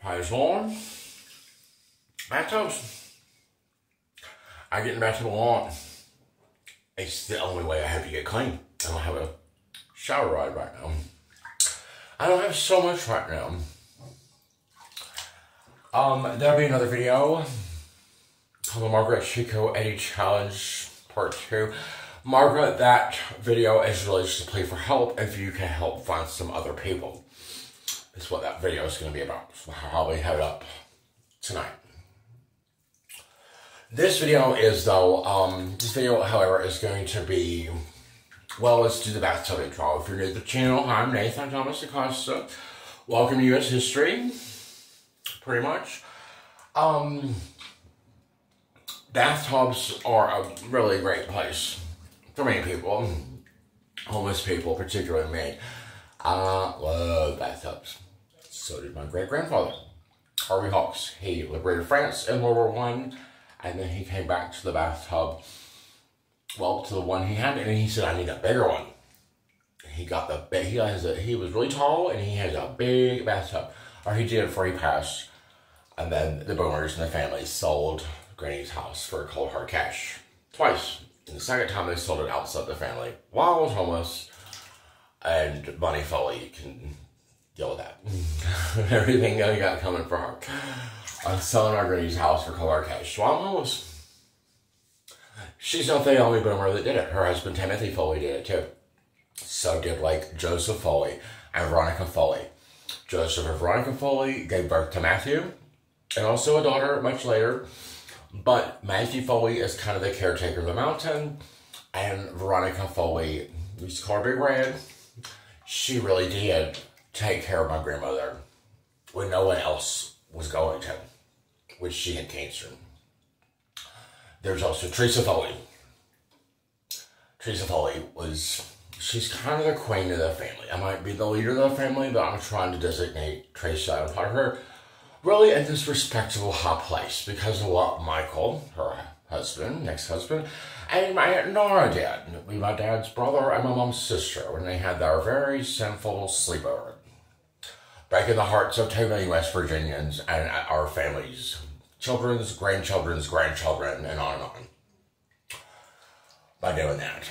Praise the Lord. Bathtubs. I get in the bathtub a lot. It's the only way I have to get clean. I don't have a shower rod right now. I don't have so much right now. There'll be another video called the Margaret Chico 80 Challenge Part 2. Margaret, that video is really just a plea for help if you can help find some other people. That's what that video is going to be about. So I'll probably have it up tonight. This video is this video, however, is going to be, well, let's do the bathtub intro. If you're new to the channel, hi, I'm Nathan Thomas Acosta. Welcome to U.S. history, pretty much. Bathtubs are a really great place for many people, homeless people, particularly me. I love bathtubs. So did my great-grandfather, Harvey Hawks. He liberated France in World War I, and then he came back to the bathtub, well, to the one he had, and he said, I need a bigger one. He got the big, he was really tall, and he has a big bathtub, or he did before he passed. And then the Boomers and the family sold Granny's house for cold hard cash twice. And the second time they sold it outside the family while I was homeless. And Bonnie Foley can deal with that. Everything that we got coming for her. I'm selling our Granny's house for cold hard cash while I'm homeless. She's not the only Boomer that did it. Her husband Timothy Foley did it too. So did like Joseph Foley and Veronica Foley. Joseph and Veronica Foley gave birth to Matthew and also a daughter much later. But Matthew Foley is kind of the caretaker of the mountain, and Veronica Foley, we used to call her Big Red, she really did take care of my grandmother when no one else was going to, which she had cancer. There's also Teresa Foley. Teresa Foley she's kind of the queen of the family. I might be the leader of the family, but I'm trying to designate Teresa and put her really in this respectable high place because of what Michael, her husband, next husband, and my Aunt Nora did. My dad's brother and my mom's sister when they had their very sinful sleepover. Breaking the hearts of 2 million West Virginians and our families, children's, grandchildren's, grandchildren, and on, by doing that.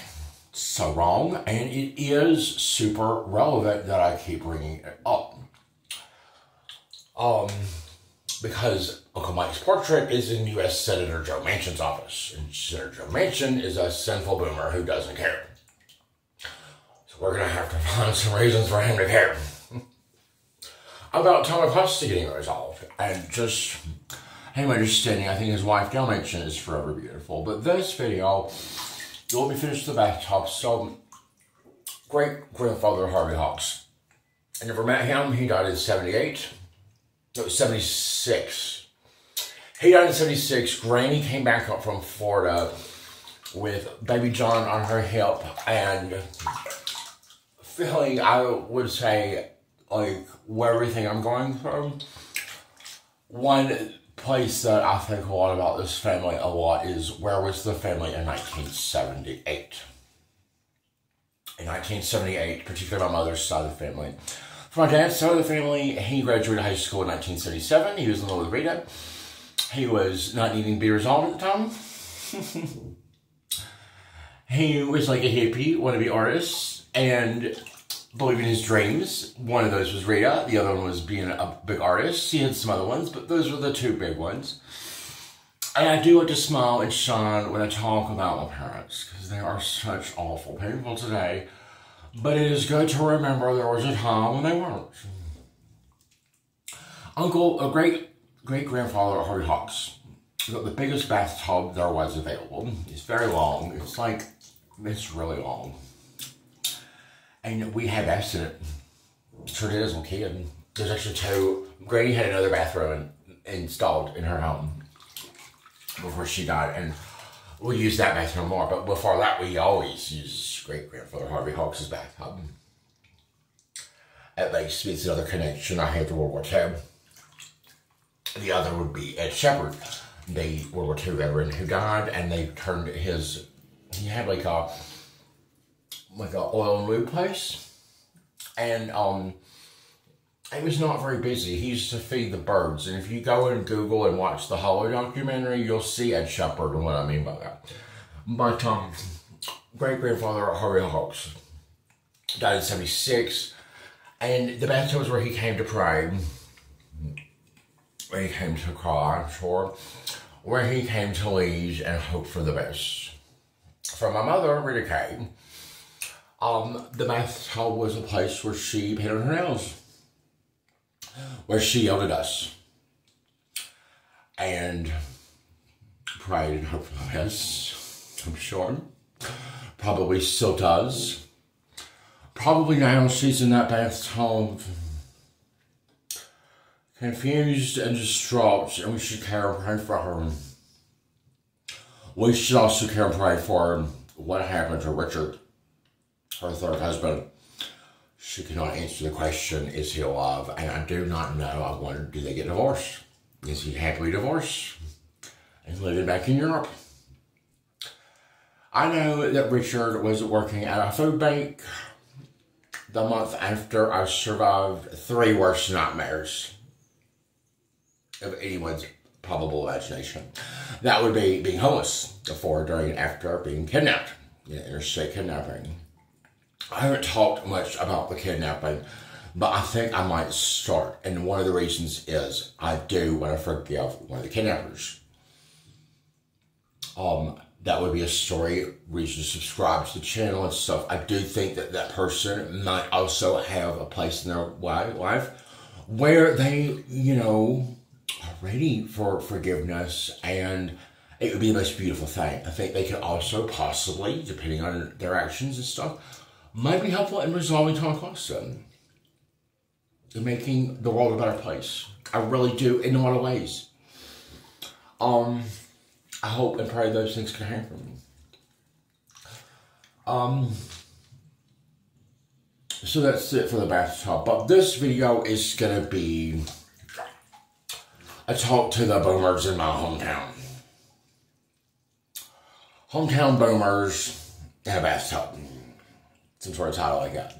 So wrong, and it is super relevant that I keep bringing it up. Because Uncle Mike's portrait is in U.S. Senator Joe Manchin's office. And Senator Joe Manchin is a sinful boomer who doesn't care. So we're going to have to find some reasons for him to care. About Tom Acosta getting resolved. And just him understanding, I think his wife Gail Manchin is forever beautiful. But this video, you'll be finished the bathtub. So, great-grandfather Harvey Hawks. I never met him. He died in 78. No, 76. He died in 76. Granny came back up from Florida with baby John on her hip and feeling, I would say, like, where everything I'm going through. One place that I think a lot about this family a lot is, where was the family in 1978? In 1978, particularly my mother's side of the family. For my dad's side of the family, he graduated high school in 1977. He was in love with Rita. He was not needing to be resolved at the time. He was like a hippie, wannabe artist, and believing his dreams. One of those was Rita. The other one was being a big artist. He had some other ones, but those were the two big ones. And I do like to smile and shine when I talk about my parents, because they are such awful people today. But it is good to remember there was a time when they weren't. Great-grandfather Harvey Hawks got the biggest bathtub there was available. It's very long. It's really long. And we had baths in it. Sure did as a kid. There's actually two. Granny had another bathroom installed in her home before she died. And we used that bathroom more, but before that, we always used great-grandfather Harvey Hawks' bathtub. At least it's another connection I have to World War II. The other would be Ed Shepard, the World War II veteran who died, and they turned he had like a oil and lube place, and he was not very busy. He used to feed the birds. And if you go and Google and watch the Hollow documentary, you'll see Ed Shepherd and what I mean by that. My great-grandfather, Harvey Hawks, died in 76. And the bathtubs where he came to pray, where he came to cry, I'm sure, where he came to lead and hope for the best. For my mother, Rita Kay, the bathtub was a place where she painted her nails, where she yelled at us and prayed and hoped for the best, I'm sure. Probably still does. Probably now she's in that bathtub, confused and distraught, and we should care and pray for her. We should also care and pray for what happened to Richard, her third husband. She cannot answer the question, is he alive? And I do not know. I wonder, do they get divorced? Is he happily divorced and living back in Europe? I know that Richard was working at a food bank the month after I survived 3 worst nightmares of anyone's probable imagination. That would be being homeless before, during, and after being kidnapped, interstate kidnapping. I haven't talked much about the kidnapping, but I think I might start. And one of the reasons is I do want to forgive one of the kidnappers. That would be a story. Reason to subscribe to the channel and stuff. I do think that that person might also have a place in their life where they, you know, are ready for forgiveness, and it would be the most beautiful thing. I think they could also possibly, depending on their actions and stuff, might be helpful in resolving Holocaust and making the world a better place. I really do, in a lot of ways. I hope and pray those things can happen. So that's it for the bathtub. But this video is going to be a talk to the boomers in my hometown. Hometown boomers in a bathtub. Some sort of title like that.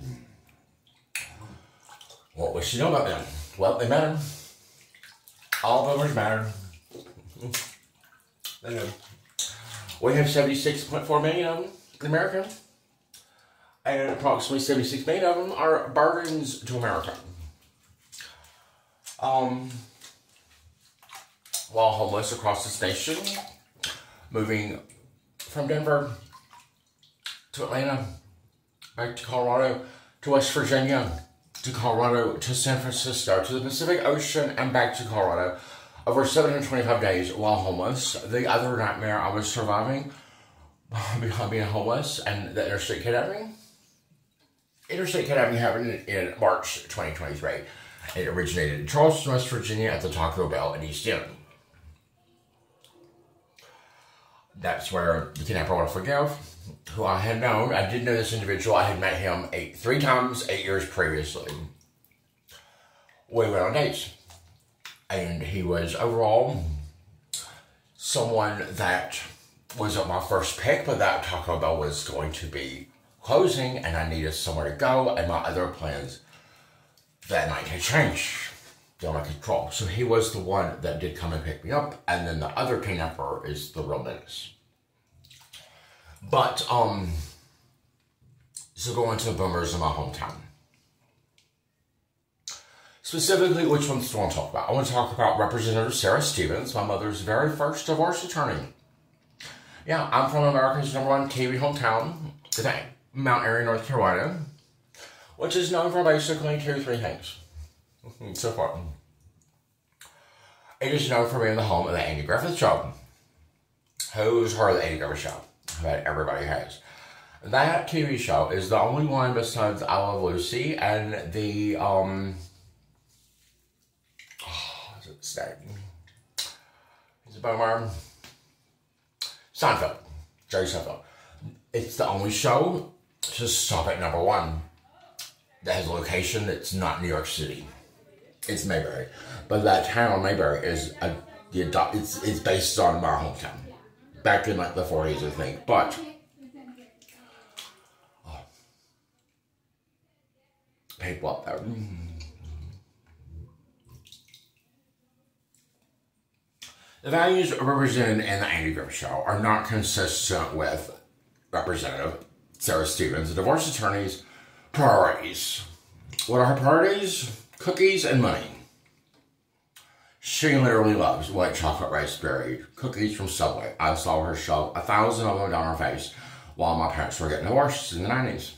What we should know about them? Well, they matter. All boomers matter. They do. We have 76.4 million of them in America. And approximately 76 million of them are burdens to America. While homeless across this nation, moving from Denver to Atlanta, back to Colorado, to West Virginia, to Colorado, to San Francisco, to the Pacific Ocean, and back to Colorado. Over 725 days while homeless. The other nightmare I was surviving behind being homeless and the interstate kidnapping. Interstate kidnapping happened in March 2023. It originated in Charleston, West Virginia at the Taco Bell in East End. That's where the kidnapper I want to forgive, who I had known. I did know this individual. I had met him 3 times, 8 years previously. We went on dates. And he was overall someone that wasn't my first pick, but that Taco Bell was going to be closing and I needed somewhere to go, and my other plans that night had changed. Beyond my control. So he was the one that did come and pick me up, and then the other kidnapper is the real menace. But, so going to the boomers in my hometown. Specifically, which ones do I want to talk about? I want to talk about Representative Sarah Stevens, my mother's very first divorce attorney. Yeah, I'm from America's #1 TV hometown, Mount Airy, North Carolina, which is known for basically 2-3 things. So far. It is known for being the home of the Andy Griffith Show. Who's heard of the Andy Griffith Show? I bet everybody has. That TV show is the only one besides I Love Lucy and the, what's his name? He's a boomer. Seinfeld. Jerry Seinfeld. It's the only show to stop at #1 that has a location that's not New York City. It's Mayberry. But that town, Mayberry, is it's based on my hometown. Back in like the 40s, I think. But people up there. The values represented in the Andy Griffith Show are not consistent with Representative Sarah Stevens, the divorce attorney's priorities. What are her priorities? Cookies and money. She literally loves white chocolate raspberry cookies from Subway. I saw her shove 1,000 of them down her face while my parents were getting divorced in the 90s.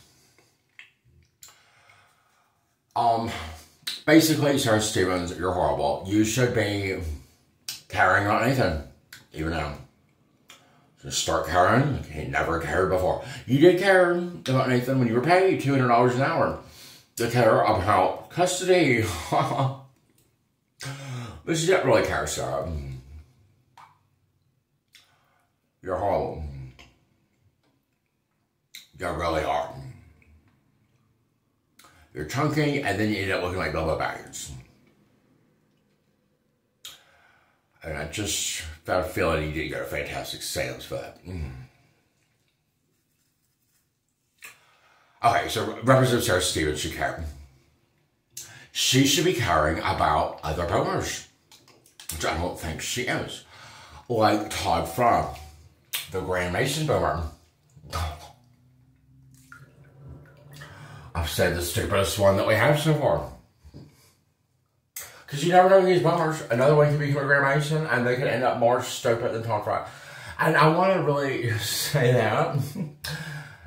Basically, Sarah Stevens, you're horrible. You should be carrying on Nathan, even now. Just start caring. He never cared before. You did care about Nathan when you were paid $200 an hour to care about custody. But you didn't really care, Sarah. You're horrible. You really are. You're chunky, and then you end up looking like Bilbo Baggins. And I just got a feeling you didn't get a fantastic sales for that. Okay, so Representative Sarah Stevens should care. She should be caring about other boomers, which I don't think she is. Like Todd Fry, the Grand Mason boomer. I've said the stupidest one that we have so far. Because you never know these boomers. Another one can become a Grand Mason and they can end up more stupid than Todd Fry. And I want to really say that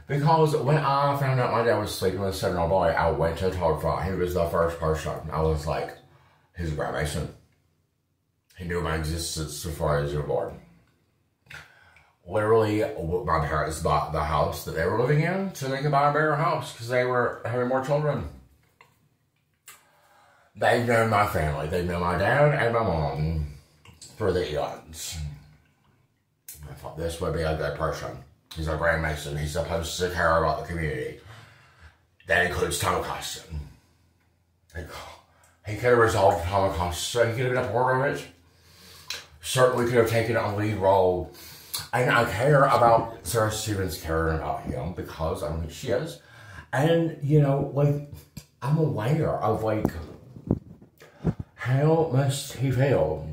because when I found out my dad was sleeping with a 7-year-old boy, I went to Todd Fry. He was the first person. I was like, he's a Grand Mason. He knew my existence before I was even born. Literally, my parents bought the house that they were living in so they could buy a bigger house because they were having more children. They've known my family. They've known my dad and my mom for the eons. I thought this would be a good person. He's a Grand Mason. He's supposed to care about the community. That includes Tom Acosta. He could have resolved Tom Acosta. He could have been a part of it. Certainly could have taken a lead role. And I care about Sarah Stevens caring about him because I don't think she is. And, you know, like, I'm aware of, like, how must he feel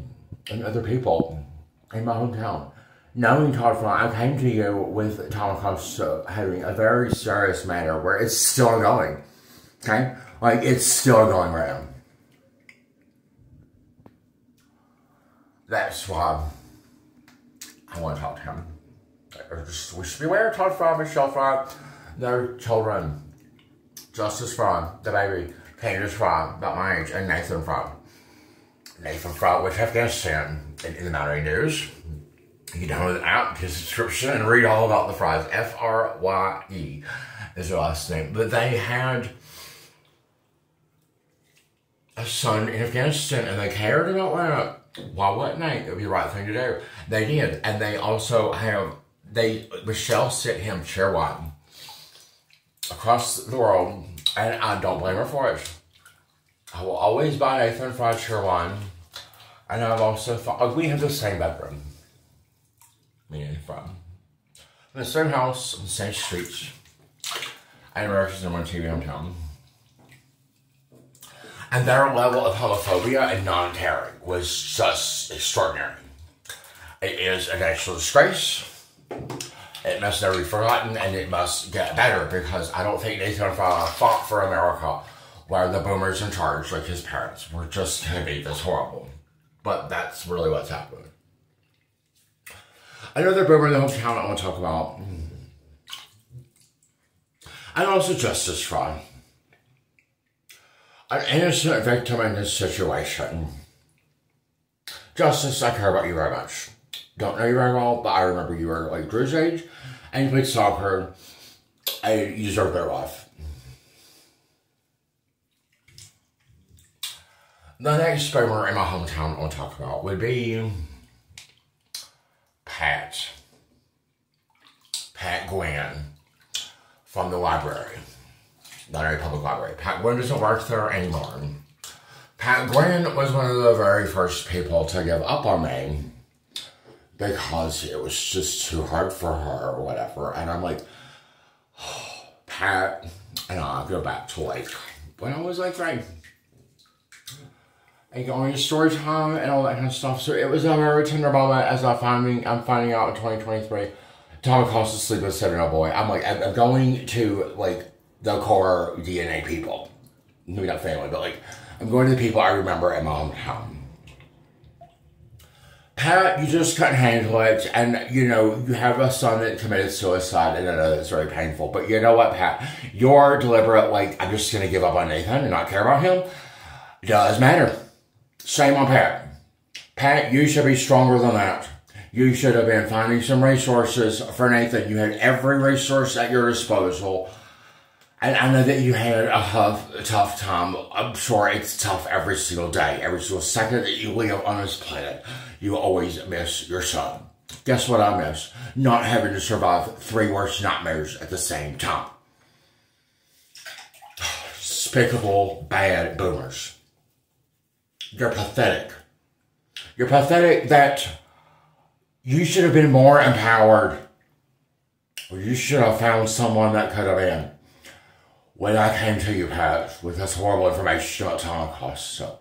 and other people in my hometown. Knowing Todd Fry, I came to you with Tom Acosta having a very serious matter where it's still going. Okay? Like, it's still going right now. That's why I want to talk to him. We should be aware of Todd Fry, Michelle Fry, their children. Justice Fry, the baby. Candace Fry, about my age, and Nathan Fry. Nathan Fry with Afghanistan in the Mountain News. You can download the app, get a subscription, and read all about the Frys. F-R-Y-E is their last name. But they had a son in Afghanistan, and they cared about that. Why wouldn't they? It would be the right thing to do. They did. And they also have, Michelle sent him chair wine across the world, and I don't blame her for it. I will always buy Nathan Fry chair wine, and I've also thought, we have the same bedroom. Me and Fry. In the same house, on the same streets, and America's #1 TV hometown. And their level of homophobia and non-caring was just extraordinary. It is a national disgrace. It must never be forgotten, and it must get better, because I don't think Nathan Fry fought for America where the boomers in charge, like his parents, were just going to be this horrible. But that's really what's happening. Another boomer in the hometown I want to talk about. And also Justice Fry. An innocent victim in this situation. Justice, I care about you very much. Don't know you very well, but I remember you were like Drew's age, and you played soccer, and you deserve a better life. The next boomer in my hometown I want to talk about would be Pat Gwynn from the library. Not a public library. Pat Gwynn doesn't work there anymore. Pat Gwynn was one of the very first people to give up on me because it was just too hard for her or whatever. And I'm like, oh, Pat and I go back to like when I was like 3. and going to story time and all that kind of stuff. So it was a very tender moment as I'm finding out in 2023. Tom Acosta sleep with 7-year-old boy. I'm going to like the core DNA people. Maybe not family, but like I'm going to the people I remember in my hometown. Pat, you just couldn't handle it, and you know, you have a son that committed suicide, and I know that's very painful, but you know what, Pat? Your deliberate, like, I'm just gonna give up on Nathan and not care about him, does matter. Shame on Pat. Pat, you should be stronger than that. You should have been finding some resources for Nathan. You had every resource at your disposal. And I know that you had a tough time. I'm sure it's tough every single day. Every single second that you live on this planet, you always miss your son. Guess what I miss? Not having to survive 3 worst nightmares at the same time. Despicable, bad boomers. You're pathetic. You're pathetic that you should have been more empowered. Or you should have found someone that could have been. When I came to you, Pat, with this horrible information about Tom Acosta.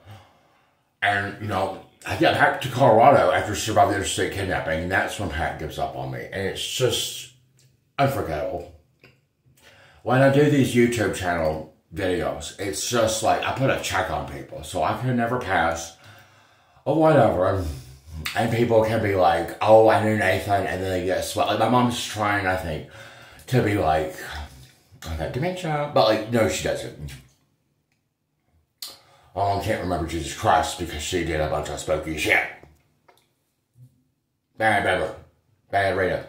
And, you know, I get back to Colorado after surviving the interstate kidnapping, and that's when Pat gives up on me. And it's just unforgettable. When I do these YouTube channel videos, it's just like I put a check on people, so I can never pass or whatever. And people can be like, oh, I knew Nathan, and then they get sweat. Like, my mom's trying, I think, to be like, I got dementia. But, like, no, she doesn't. My mom can't remember Jesus Christ because she did a bunch of spooky shit. Bad Beverly. Bad Rita.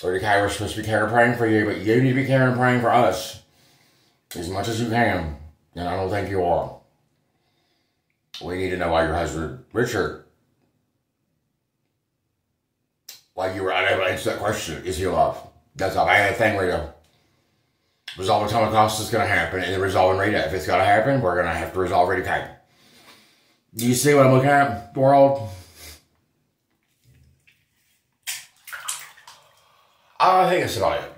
Or the guy, we're supposed to be caring and praying for you, but you need to be caring and praying for us. As much as you can. And I don't think you are. We need to know why your husband, Richard, why you were unable to answer that question. Is he alive? That's a bad thing, Rita. Resolving Tom Acosta is going to happen, and then resolving Rita. If it's going to happen, we're going to have to resolve Rita Kane. Do you see what I'm looking at, world? I think that's about it.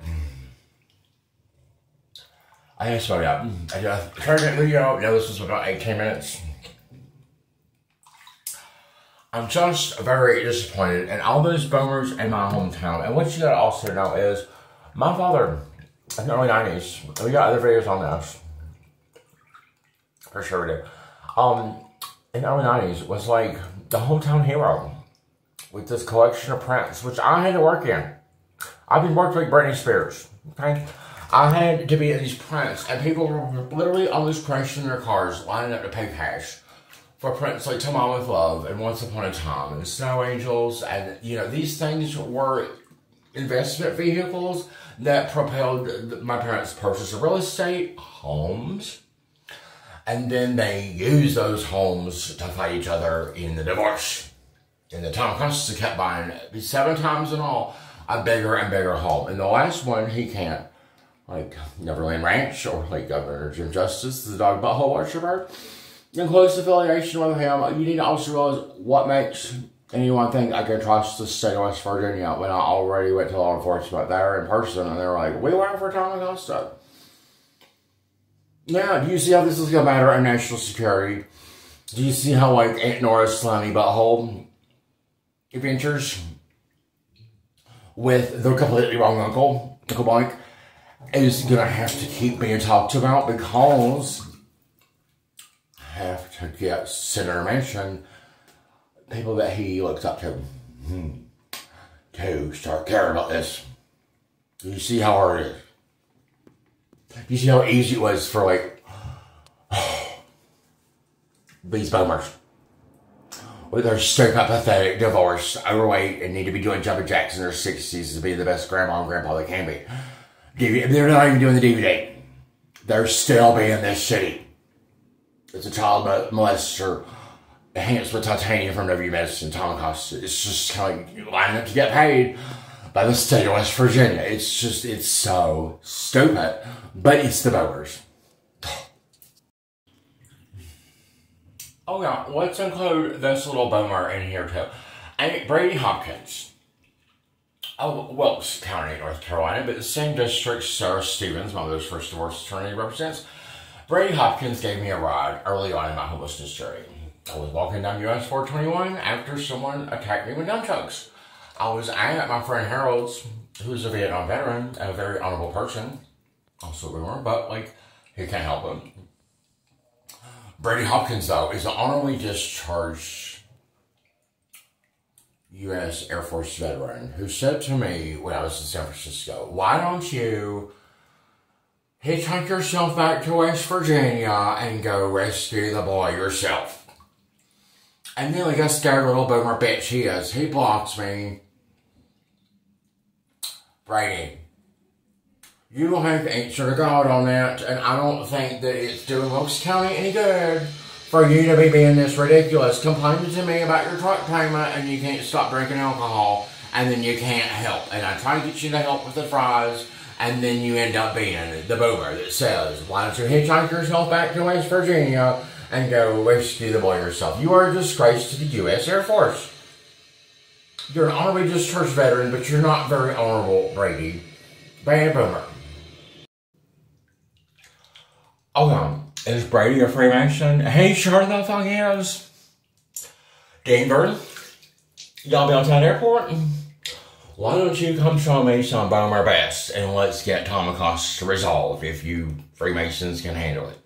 I think that's about it. I just turned that video out. Now this was about 18 minutes. I'm just very disappointed in all those boomers in my hometown. And what you gotta also know is, my father, in the early 90s, we got other videos on this. For sure we do. In the early 90s, was like the hometown hero. With this collection of prints, which I had to work in. I've been working like Britney Spears. Okay? I had to be in these prints, and people were literally almost crashing their cars, lining up to pay cash for prints like To Mom with Love and Once Upon a Time and Snow Angels. And, you know, these things were investment vehicles that propelled my parents' purchase of real estate, homes, and then they used those homes to fight each other in the divorce. And the Tom Acosta kept buying 7 times in all a bigger and bigger home. And the last one, he can't. Like Neverland Ranch or like Governor Jim Justice, the dog butthole worshiper. In close affiliation with him, you need to also realize what makes anyone think I can trust the state of West Virginia when I already went to law enforcement there in person and they were like, we went for Tom Acosta. Now, do you see how this is going to matter in national security? Do you see how, like, Aunt Nora's slimy butthole adventures with the completely wrong Uncle Mike, is going to have to keep being talked about because I have to get Senator Manchin, people that he looks up to start caring about this. You see how hard it is. You see how easy it was for, like, these boomers with their stupid, pathetic divorce, overweight, and need to be doing jumping jacks in their 60s to be the best grandma and grandpa they can be. They're not even doing the DVD. They're still being this shitty. It's a child molester enhanced with titanium from W Medicine, Tom Acosta. It's just kind of like lining up to get paid by the state of West Virginia. It's just, it's so stupid. But it's the boomers. Oh yeah, let's include this little boomer in here too. And Brady Hopkins. Of Wilkes County, North Carolina, but the same district Sarah Stevens, my first divorce attorney, represents. Brady Hopkins gave me a ride early on in my homelessness journey. I was walking down US 421 after someone attacked me with nunchucks. I was at my friend Harold's, who's a Vietnam veteran, a very honorable person. Also a boomer, but like, he can't help him. Brady Hopkins, though, is an honorably discharged U.S. Air Force veteran who said to me when I was in San Francisco, why don't you hitchhike yourself back to West Virginia and go rescue the boy yourself? And then like a scared little boomer bitch he is. He blocks me. Brady, you don't have to answer to God on that, and I don't think that it's doing Wilkes County any good for you to be being this ridiculous, complaining to me about your truck payment and you can't stop drinking alcohol, and then you can't help. And I try to get you to help with the fries, and then you end up being the boomer that says, why don't you hitchhike yourself back to West Virginia and go rescue the boy yourself? You are a disgrace to the U.S. Air Force. You're an honorably discharged veteran, but you're not very honorable, Brady. Bad boomer. Okay, is Brady a Freemason? He sure the fuck is. Denver, y'all be on town airport? Why don't you come show me some boomer best and let's get Tom Acosta resolved if you Freemasons can handle it.